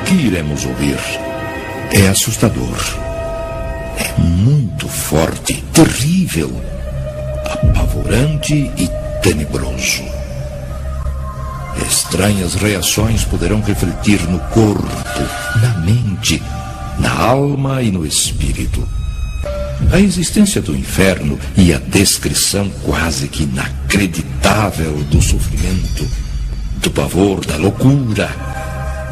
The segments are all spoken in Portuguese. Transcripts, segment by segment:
que iremos ouvir é assustador. É muito forte, terrível, apavorante e tenebroso. Estranhas reações poderão refletir no corpo, na mente, na alma e no espírito. A existência do inferno e a descrição quase que inacreditável do sofrimento, do pavor, da loucura,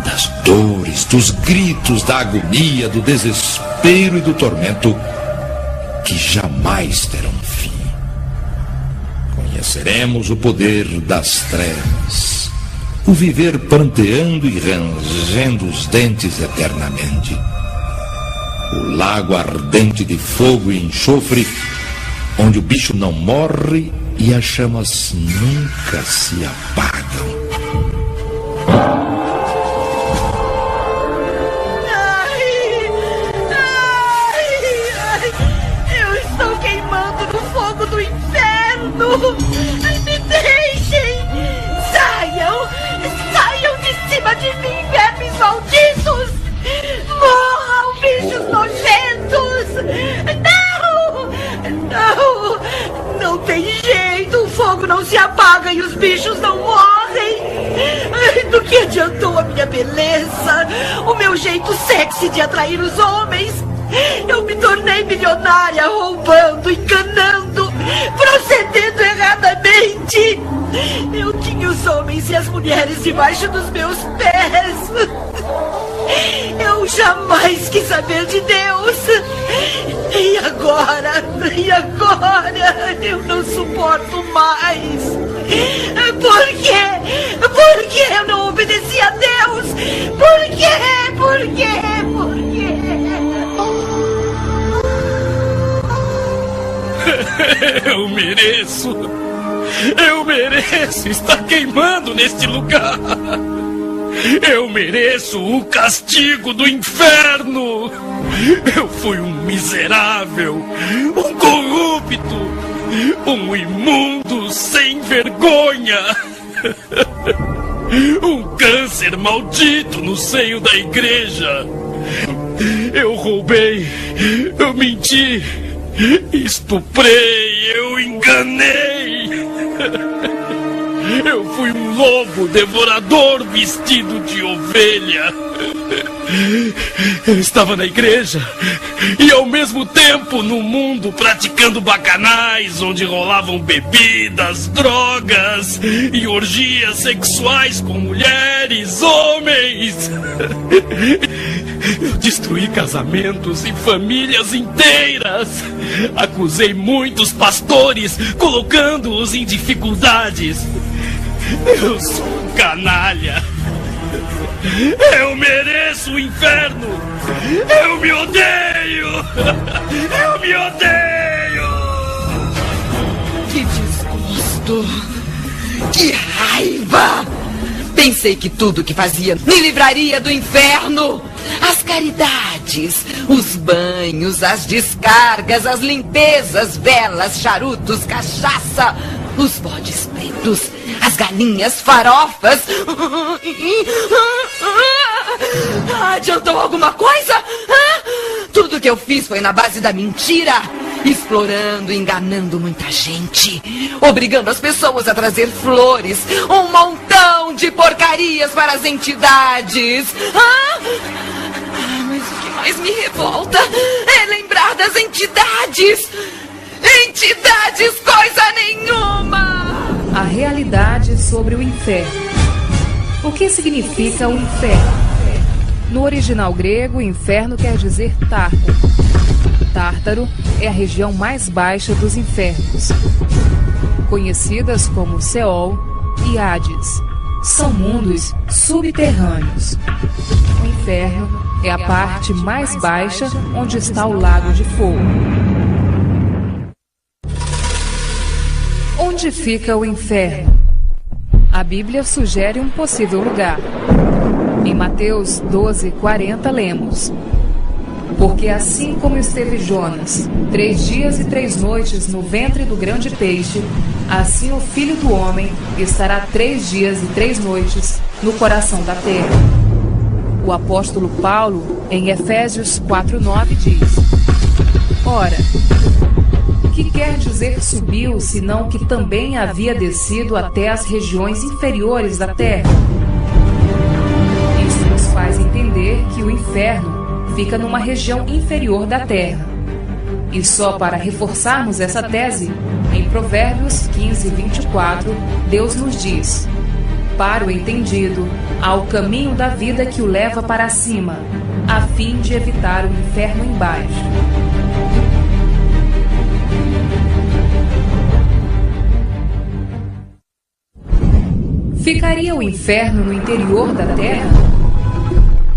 das dores, dos gritos, da agonia, do desespero e do tormento que jamais terão fim. Conheceremos o poder das trevas, o viver pranteando e rangendo os dentes eternamente, o lago ardente de fogo e enxofre, onde o bicho não morre e as chamas nunca se apagam. Eu estou queimando no fogo do inferno! Me deixem! Saiam de cima de mim, vermes malditos! Morram, bichos nojentos! Não tem jeito! O fogo não se apaga e os bichos não morrem! Do que adiantou a minha beleza? O meu jeito sexy de atrair os homens? Eu me tornei milionária roubando, enganando, procedendo erradamente. Eu tinha os homens e as mulheres debaixo dos meus pés. Eu jamais quis saber de Deus. E agora eu não suporto mais. Por quê? Por que eu não obedeci a Deus? Por quê? Por quê? Por quê? Eu mereço estar queimando neste lugar. Eu mereço o castigo do inferno. Eu fui um miserável, um corrupto, um imundo sem vergonha. Um câncer maldito no seio da igreja. Eu roubei, eu menti, estuprei, eu enganei. Eu fui um lobo devorador vestido de ovelha. Eu estava na igreja e ao mesmo tempo no mundo praticando bacanais, onde rolavam bebidas, drogas e orgias sexuais com mulheres, homens. Eu destruí casamentos e famílias inteiras. Acusei muitos pastores, colocando-os em dificuldades. Eu sou um canalha. Eu mereço o inferno. Eu me odeio. Eu me odeio. Que desgosto. Que raiva. Pensei que tudo que fazia me livraria do inferno. As caridades, os banhos, as descargas, as limpezas, velas, charutos, cachaça, os bodes pretos, as galinhas farofas. Adiantou alguma coisa? Tudo que eu fiz foi na base da mentira, explorando e enganando muita gente, obrigando as pessoas a trazer flores, um montão de porcarias para as entidades. Mas o que mais me revolta é lembrar das entidades. Entidades coisa nenhuma! A realidade sobre o inferno. O que significa o inferno? No original grego, inferno quer dizer Tártaro. Tártaro é a região mais baixa dos infernos, conhecidas como Seol e Hades. São mundos subterrâneos. O inferno é a parte mais baixa onde está o lago de fogo. Onde fica o inferno? A Bíblia sugere um possível lugar. Em Mateus 12:40 lemos: porque assim como esteve Jonas 3 dias e 3 noites no ventre do grande peixe, assim o Filho do Homem estará 3 dias e 3 noites no coração da terra. O apóstolo Paulo, em Efésios 4:9, diz: Ora, que quer dizer subiu, senão que também havia descido até as regiões inferiores da terra? Isso nos faz entender que o inferno fica numa região inferior da terra. E só para reforçarmos essa tese, em Provérbios 15:24, Deus nos diz: Para o entendido, há o caminho da vida que o leva para cima, a fim de evitar o inferno embaixo. Ficaria o inferno no interior da terra?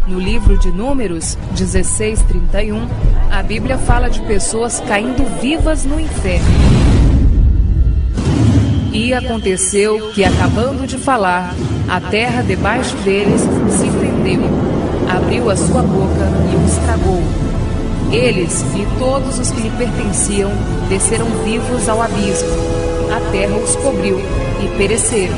No livro de Números 16:31, a Bíblia fala de pessoas caindo vivas no inferno. E aconteceu que, acabando de falar, a terra debaixo deles se fendeu, abriu a sua boca e os tragou. Eles e todos os que lhe pertenciam desceram vivos ao abismo. A terra os cobriu e pereceram.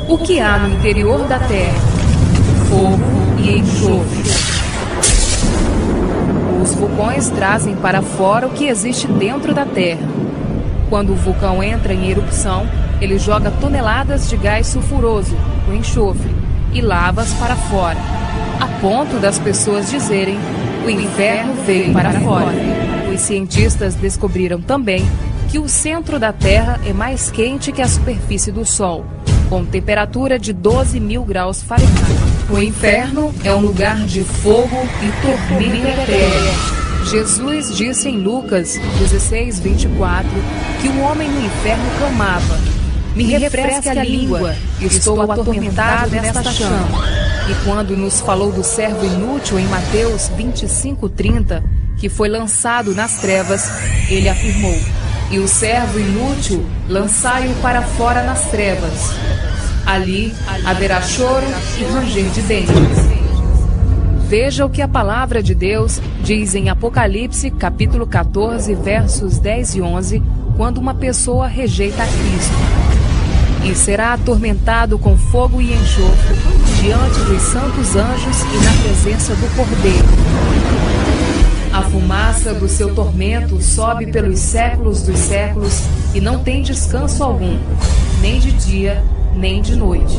O que há no interior da terra? Fogo e enxofre. Os vulcões trazem para fora o que existe dentro da terra. Quando o vulcão entra em erupção, ele joga toneladas de gás sulfuroso, o enxofre, e lavas para fora, a ponto das pessoas dizerem: o inferno veio para fora. Os cientistas descobriram também que o centro da Terra é mais quente que a superfície do Sol, com temperatura de 12.000 graus Fahrenheit. O inferno é um lugar de fogo e tormento eterno. Jesus disse em Lucas 16:24 que o homem no inferno clamava: me refresque a língua, estou atormentado nesta chama. E quando nos falou do servo inútil em Mateus 25:30, que foi lançado nas trevas, ele afirmou: e o servo inútil lançai-o para fora nas trevas. Ali haverá choro e ranger de dentes. Veja o que a palavra de Deus diz em Apocalipse, capítulo 14, versos 10 e 11, quando uma pessoa rejeita a Cristo. E será atormentado com fogo e enxofre, diante dos santos anjos e na presença do Cordeiro. A fumaça do seu tormento sobe pelos séculos dos séculos e não tem descanso algum, nem de dia, nem de noite.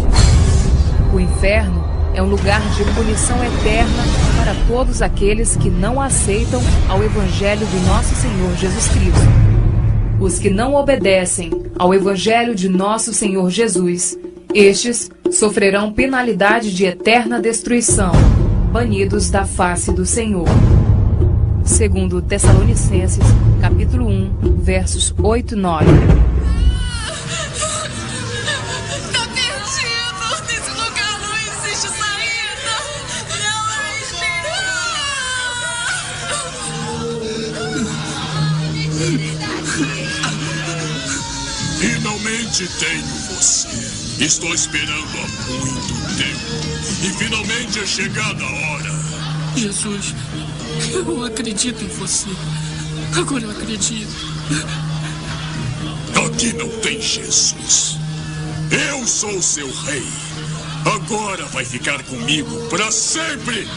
O inferno é um lugar de punição eterna para todos aqueles que não aceitam ao Evangelho do nosso Senhor Jesus Cristo. Os que não obedecem ao Evangelho de nosso Senhor Jesus, estes sofrerão penalidade de eterna destruição, banidos da face do Senhor. Segundo Tessalonicenses, capítulo 1, versos 8 e 9. Finalmente tenho você. Estou esperando há muito tempo. E finalmente é chegada a hora. Jesus, eu acredito em você. Agora eu acredito. Aqui não tem Jesus. Eu sou seu rei. Agora vai ficar comigo para sempre.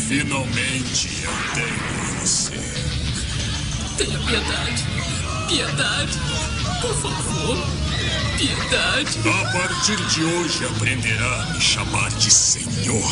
Finalmente eu tenho você. Tenha piedade. Piedade. Por favor. Piedade. A partir de hoje aprenderá a me chamar de Senhor.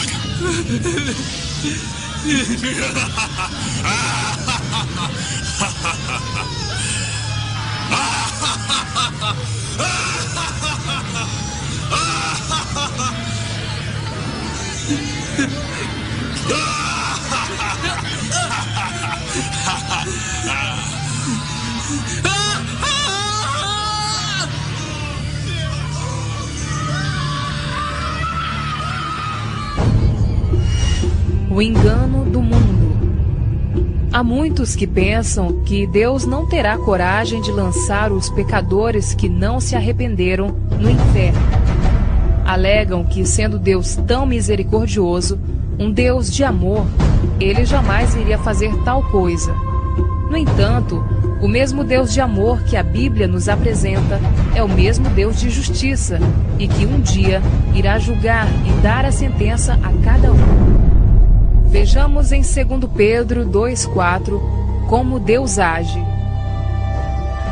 O engano do mundo. Há muitos que pensam que Deus não terá coragem de lançar os pecadores que não se arrependeram no inferno. Alegam que, sendo Deus tão misericordioso, um Deus de amor, ele jamais iria fazer tal coisa. No entanto, O mesmo Deus de amor que a Bíblia nos apresenta é o mesmo Deus de justiça e que um dia irá julgar e dar a sentença a cada um. Vejamos em 2 Pedro 2,4 como Deus age.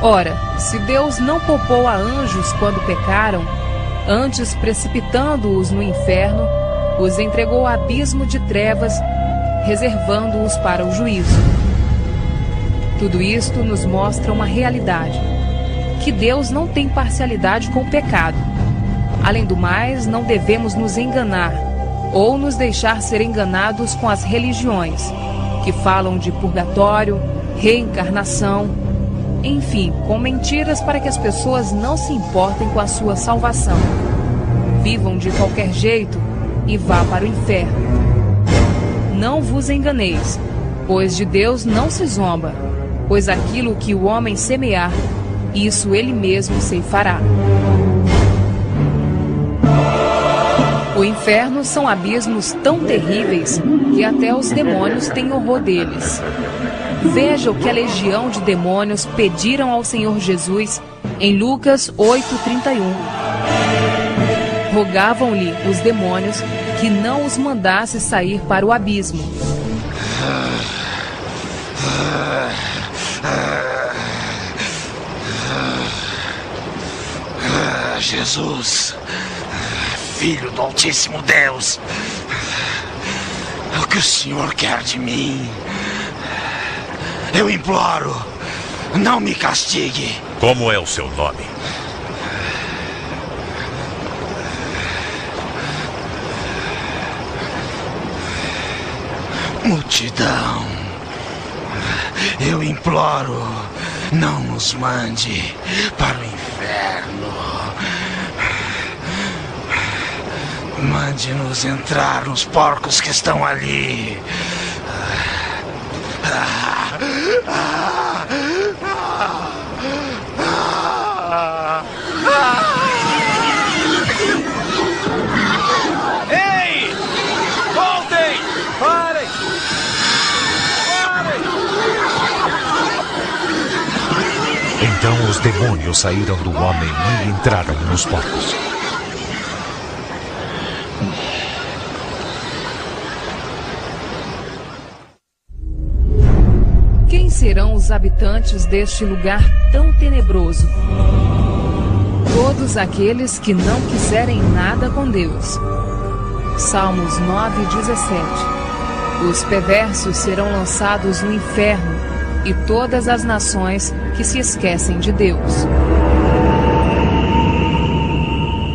Ora, se Deus não poupou a anjos quando pecaram, antes precipitando-os no inferno, os entregou ao abismo de trevas, reservando-os para o juízo. Tudo isto nos mostra uma realidade, que Deus não tem parcialidade com o pecado. Além do mais, não devemos nos enganar ou nos deixar ser enganados com as religiões, que falam de purgatório, reencarnação, enfim, com mentiras para que as pessoas não se importem com a sua salvação. Vivam de qualquer jeito e vá para o inferno. Não vos enganeis, pois de Deus não se zomba, pois aquilo que o homem semear, isso ele mesmo ceifará. O inferno são abismos tão terríveis que até os demônios têm horror deles. Veja o que a legião de demônios pediram ao Senhor Jesus em Lucas 8,31. Rogavam-lhe os demônios que não os mandasse sair para o abismo. Jesus, Filho do Altíssimo Deus, o que o Senhor quer de mim? Eu imploro, não me castigue. Como é o seu nome? Multidão, eu imploro, não nos mande para o inferno. Mande-nos entrar nos porcos que estão ali. Ei! Voltem! Parem! Parem! Então os demônios saíram do homem e entraram nos porcos. Quem serão os habitantes deste lugar tão tenebroso? Todos aqueles que não quiserem nada com Deus. Salmos 9:17. Os perversos serão lançados no inferno e todas as nações que se esquecem de Deus.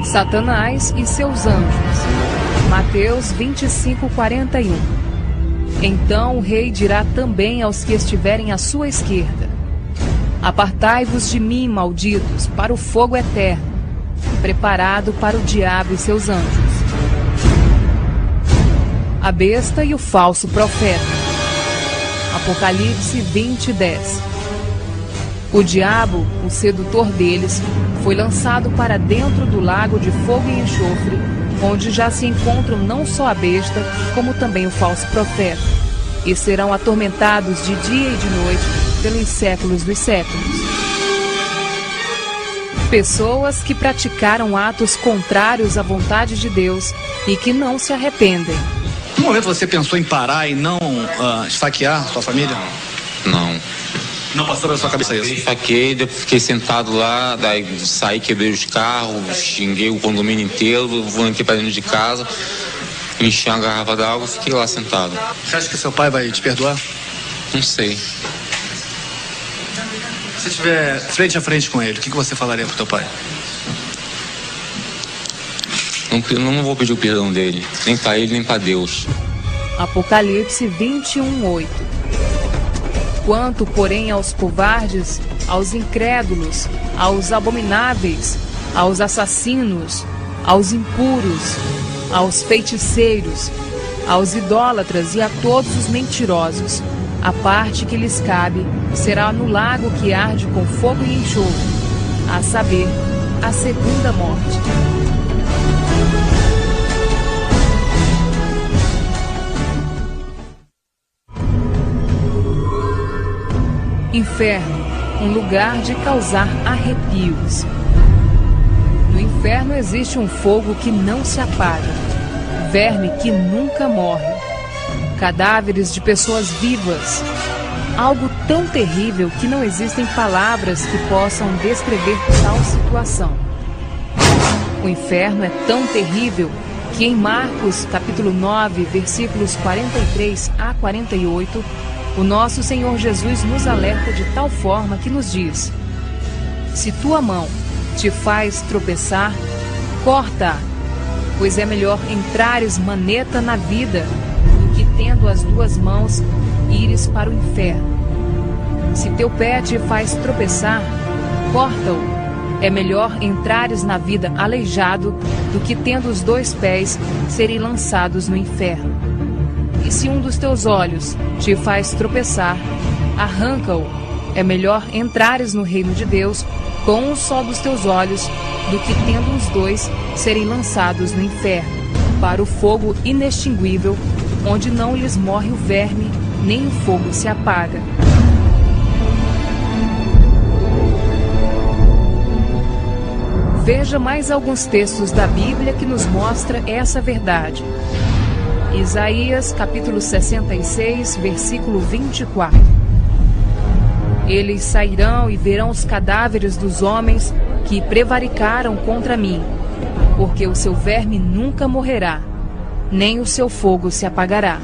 Satanás e seus anjos. Mateus 25:41. Então o rei dirá também aos que estiverem à sua esquerda: Apartai-vos de mim, malditos, para o fogo eterno, preparado para o diabo e seus anjos. A besta e o falso profeta. Apocalipse 20:10. O diabo, o sedutor deles, foi lançado para dentro do lago de fogo e enxofre, onde já se encontram não só a besta, como também o falso profeta, e serão atormentados de dia e de noite pelos séculos dos séculos. Pessoas que praticaram atos contrários à vontade de Deus e que não se arrependem. No momento você pensou em parar e não esfaquear sua família? Não. Não passou pela sua cabeça isso? Eu esfaqueei, depois fiquei sentado lá, daí saí, quebrei os carros, xinguei o condomínio inteiro, voltei para dentro de casa, enchi uma garrafa d'água e fiquei lá sentado. Você acha que seu pai vai te perdoar? Não sei. Se você estiver frente a frente com ele, o que você falaria pro teu pai? Não vou pedir o perdão dele, nem para ele, nem para Deus. Apocalipse 21:8. Quanto, porém, aos covardes, aos incrédulos, aos abomináveis, aos assassinos, aos impuros, aos feiticeiros, aos idólatras e a todos os mentirosos, a parte que lhes cabe será no lago que arde com fogo e enxofre, a saber, a segunda morte. Inferno, um lugar de causar arrepios. No inferno existe um fogo que não se apaga, verme que nunca morre, cadáveres de pessoas vivas, algo tão terrível que não existem palavras que possam descrever tal situação. O inferno é tão terrível que em Marcos, capítulo 9, versículos 43 a 48, o nosso Senhor Jesus nos alerta de tal forma que nos diz: se tua mão te faz tropeçar, corta-a, pois é melhor entrares maneta na vida do que tendo as duas mãos ires para o inferno. Se teu pé te faz tropeçar, corta-o. É melhor entrares na vida aleijado do que tendo os dois pés serem lançados no inferno. E se um dos teus olhos te faz tropeçar, arranca-o. É melhor entrares no reino de Deus com um só dos teus olhos do que tendo os dois serem lançados no inferno, para o fogo inextinguível, onde não lhes morre o verme, nem o fogo se apaga. Veja mais alguns textos da Bíblia que nos mostra essa verdade. Isaías, capítulo 66, versículo 24. Eles sairão e verão os cadáveres dos homens que prevaricaram contra mim, porque o seu verme nunca morrerá, nem o seu fogo se apagará.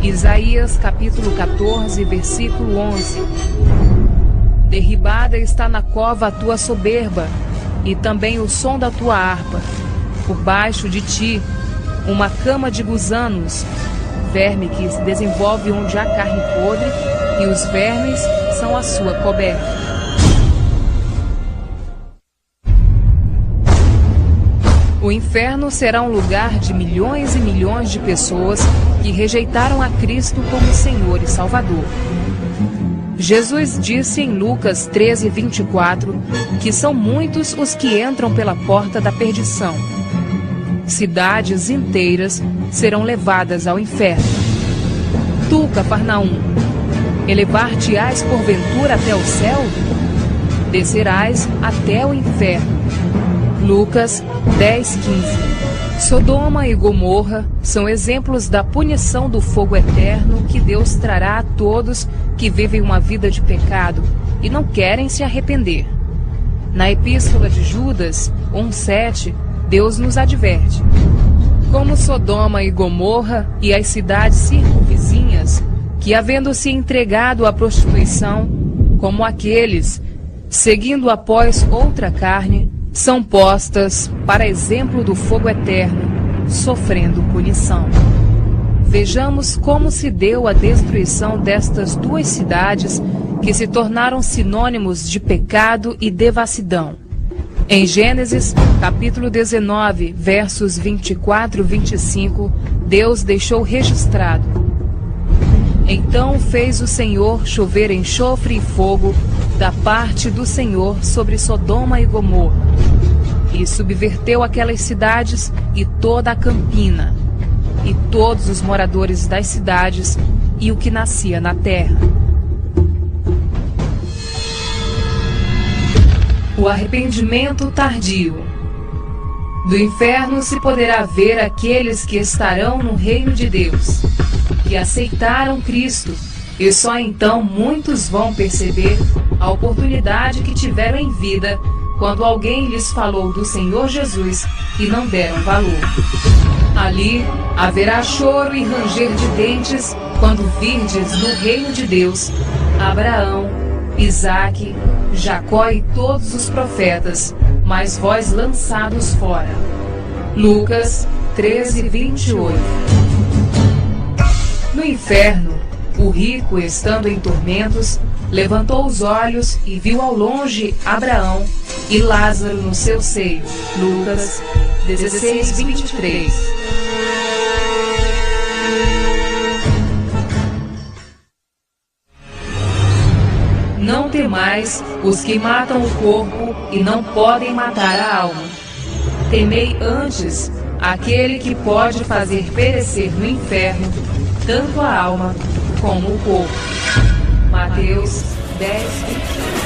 Isaías, capítulo 14, versículo 11. Derribada está na cova a tua soberba, e também o som da tua harpa. Por baixo de ti, uma cama de gusanos, verme que se desenvolve onde há carne podre, e os vermes são a sua coberta. O inferno será um lugar de milhões e milhões de pessoas que rejeitaram a Cristo como Senhor e Salvador. Jesus disse em Lucas 13, 24, que são muitos os que entram pela porta da perdição. Cidades inteiras serão levadas ao inferno. Tu, Cafarnaum, elevar-te-ás porventura até o céu? Descerás até o inferno. Lucas 10, 15. Sodoma e Gomorra são exemplos da punição do fogo eterno que Deus trará a todos que vivem uma vida de pecado e não querem se arrepender. Na Epístola de Judas 1:7, Deus nos adverte: como Sodoma e Gomorra e as cidades circunvizinhas, que havendo se entregado à prostituição, como aqueles, seguindo após outra carne, são postas para exemplo do fogo eterno, sofrendo punição. Vejamos como se deu a destruição destas duas cidades que se tornaram sinônimos de pecado e devassidão. Em Gênesis, capítulo 19, versos 24 e 25, Deus deixou registrado: então fez o Senhor chover enxofre e fogo da parte do Senhor sobre Sodoma e Gomorra, e subverteu aquelas cidades e toda a campina, e todos os moradores das cidades e o que nascia na terra. O arrependimento tardio. Do inferno se poderá ver aqueles que estarão no reino de Deus, que aceitaram Cristo, e só então muitos vão perceber a oportunidade que tiveram em vida quando alguém lhes falou do Senhor Jesus e não deram valor. Ali haverá choro e ranger de dentes quando virdes no reino de Deus Abraão, Isaque, Jacó e todos os profetas, mas vós lançados fora. Lucas 13, 28. No inferno, o rico, estando em tormentos, levantou os olhos e viu ao longe Abraão e Lázaro no seu seio. Lucas 16, 23. Não temais os que matam o corpo e não podem matar a alma. Temei antes aquele que pode fazer perecer no inferno tanto a alma como o corpo. Mateus 10, 20.